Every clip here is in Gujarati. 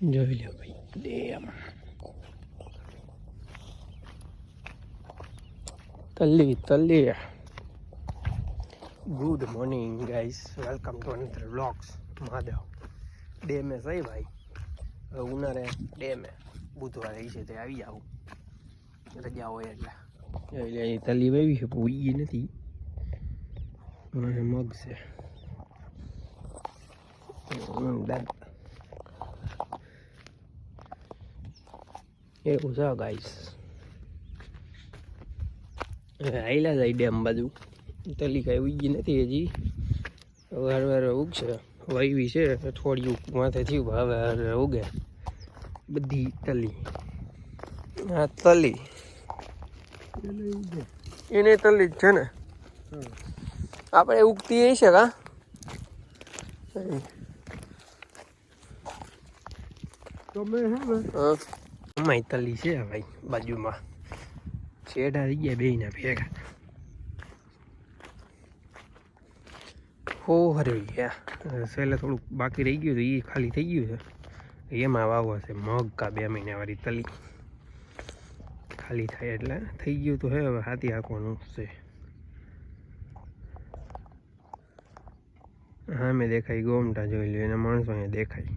જોઈ લો ભાઈ ડેમ તલ્લી તલ્લી. Good morning guys, welcome to another vlogs. Mahadev ડેમે સહી ભાઈ, હવે ઉનાળે ડેમે બુધવારે છે તે આવી જાવ, રજા હોય એટલે. એટલે તલ્લી વાવી છે પણ ઉગી નથી, મગ છે એવું છે ગાઈસ. આયલા જાય ડેમ બાજુ, તલી કાંઈ ઉગી નથી હજી, વાર વાર ઉગશે. વાવી છે અઠવાડિયું માથે થયું, હવે ઉગે બધી તલી. હા તલી એને તલી જ છે ને, આપણે ઉગતી એ છે કા અમાય તલી છે ભાઈ બાજુમાં, છેડા થઈ ગયા બે ના ભેગા. હો હરે ગયા છેલ્લે થોડુંક બાકી રહી ગયું હતું, એ ખાલી થઈ ગયું છે. એમાં વાવવા છે મગ કા 2 મહિનાવાળી તલી, ખાલી થાય એટલે થઈ ગયું તો હે. હવે હાથી હાંકવાનું છે. હા મેં દેખાય ગોમટા જોઈ લ્યો, એના માણસો અહીંયા દેખાય.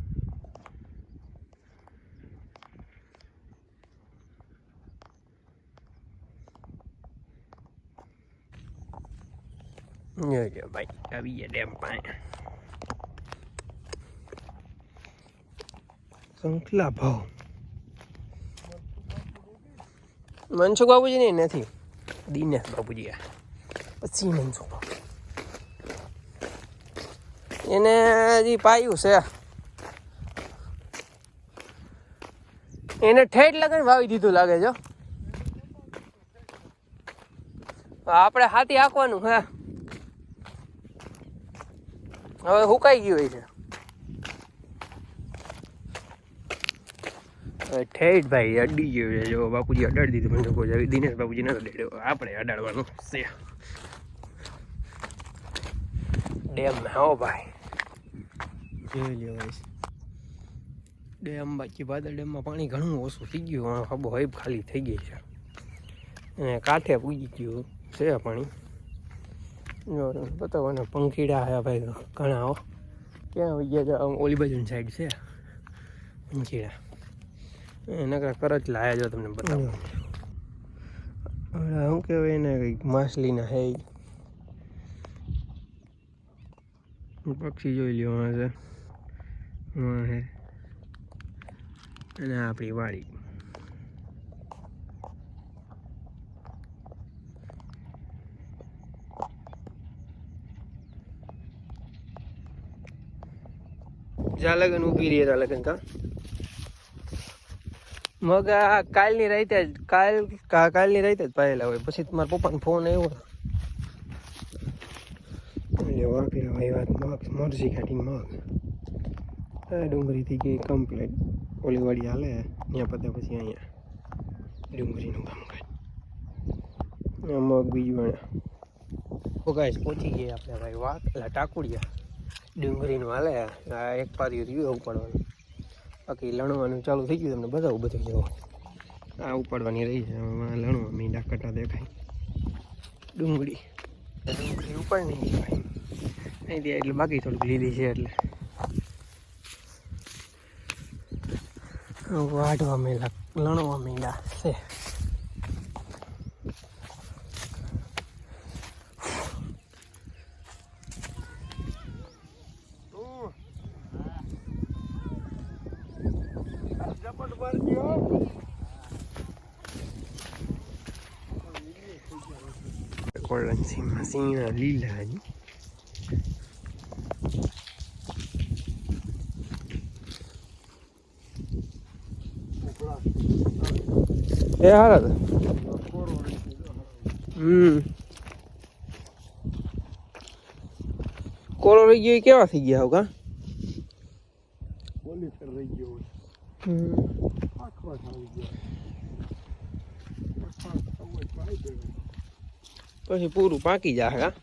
જોજો ભાઈ આવી ગયા ડેમ પાસે. સંખલા ભાવ મનસુખ બાપુજી નહીં નથી, દિનેશ બાપુજી પછી મનસુખ બાપુ. એને હજી પાયું છે, એને ઠેઠ લગન વાવી દીધું લાગે છે. આપણે હાથી હાંકવાનું હે, હવે હુકાઈ ગયું હોય છે. ઠેઠ ભાઈ અડી ગયું છે. જો બાપુજી અડાડી દીધું મને કોઈ, દિનેશ બાપુજી નથી અડાડ્યો, આપણે અડાડવાનું છે ડેમ. હો ભાઈ જોઈ લ્યો ભાઈ ડેમ. બાકી ભાદર ડેમમાં પાણી ઘણું ઓછું થઈ ગયું, હબો હૈબ ખાલી થઈ ગઈ છે અને કાંઠે પૂગી ગયું છે પાણી. બતાવો પંખીડા હે ભાઈ ઘણા. હો ક્યાં આવી ગયા? ઓલી બાજુની સાઈડ છે પંખીડા, એના કરચ લાયા. જો તમને બતાવો, શું કહેવાય એને, કંઈક માછલીના હે પક્ષી. જોઈ લ્યો છે હે, અને આપણી વાડી. જ્યાં લગન ઊભી રહી ત્યાં લગન કા મગ કાલની રાતે જ કાલની રાતે જ પાયેલા હોય. પછી તમારા પપ્પાનો ફોન આવ્યો, વાપેલા ભાઈ વાત મગ મરજી કાઢી મગ. ડુંગળી થઈ ગઈ કમ્પ્લીટ. ઓલી વાડી હાલે ત્યાં પતે પછી અહીંયા ડુંગળીનું કામ કરે. મગ બીજું ગાઈસ પહોંચી ગયા આપણે ભાઈ વાત એટલે ટાકુડિયા. ડુંગળીનું હાલે, આ એક પારિયું રહ્યું ઉપાડવાનું, બાકી લણવાનું ચાલુ થઈ ગયું. તમને બતાવું બધું. જવો આ ઉપાડવાની રહી છે, લણવા મીંડા કટા દેખાય. ડુંગળી ઉપાડ નહીં ભાઈ નહીં દે એટલે બાકી થોડુંક લીલી છે એટલે વાઢવા મીંડા લણવા મીંડા છે. સીણા લીલા હજી એ હારા હતા. કોરો રહી ગયો કેવા થઈ ગયા કા? રહી ગયો પછી પૂરું પાકી જાય કા.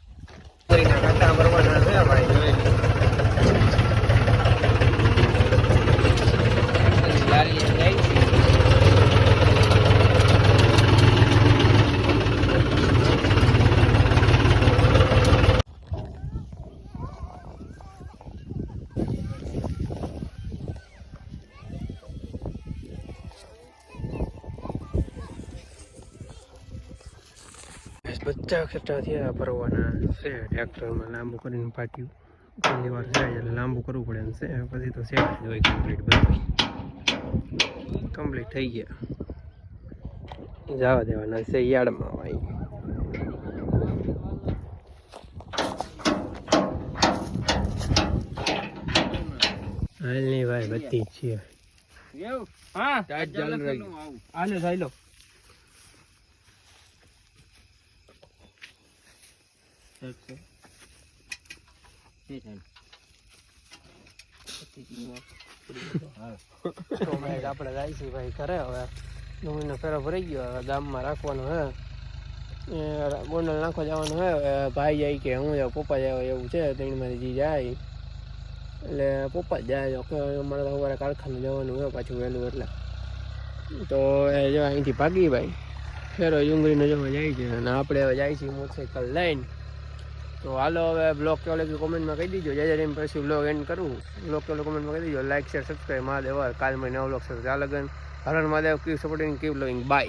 કાંટા ભરવાના છે ભાઈ. બધા ખેતરા થયા ભરવાના છે. ટ્રેક્ટરમાં લાંબુ કરીને પાટ્યું પહેલી વાર જાય એટલે લાંબુ કરવું પડે એમ છે. પછી તો સેટ જ હોય કમ્પ્લીટ. બધું કમ્પ્લીટ થઈ ગયા. જવા દેવાના છે યાર્ડમાં ભાઈ. હાલ નહીં ભાઈ બધી જ છે. હા ચાલ રહી હાલો ચાલો. આપણે જાય છે ભાઈ ઘરે. હવે ડુંગળીનો ફેરો ભરાઈ ગયો. હવે ગામમાં રાખવાનું હે. ગોંડલ નાખવા જવાનું હે. ભાઈ જાય કે હું જાઉં, પપ્પા જાય એવું છે. ત્રણમાંથી જાય એટલે પપ્પા જ જાય. અમારે તો સવારે કારખાને જવાનું હોય પાછું વહેલું એટલે. તો એ જો અહીંથી ભાગી ભાઈ ફેરો ડુંગળીનો જવા જાય છે. અને આપણે હવે જાય છીએ મોટરસાઇકલ લઈને. તો હાલો હવે બ્લોગ કેવો લાગ્યો કોમેન્ટમાં કહી દીજો. જય જય પછી બ્લોગ એન્ડ કરું. બ્લોગ કેવો કોમેન્ટમાં કહી દીજો. Like share subscribe. મહાદેવ. કાલ મેં નવો બ્લોગ સાથે ચાલ લગન. હરણ Mahadev. Keep supporting, keep loving. By.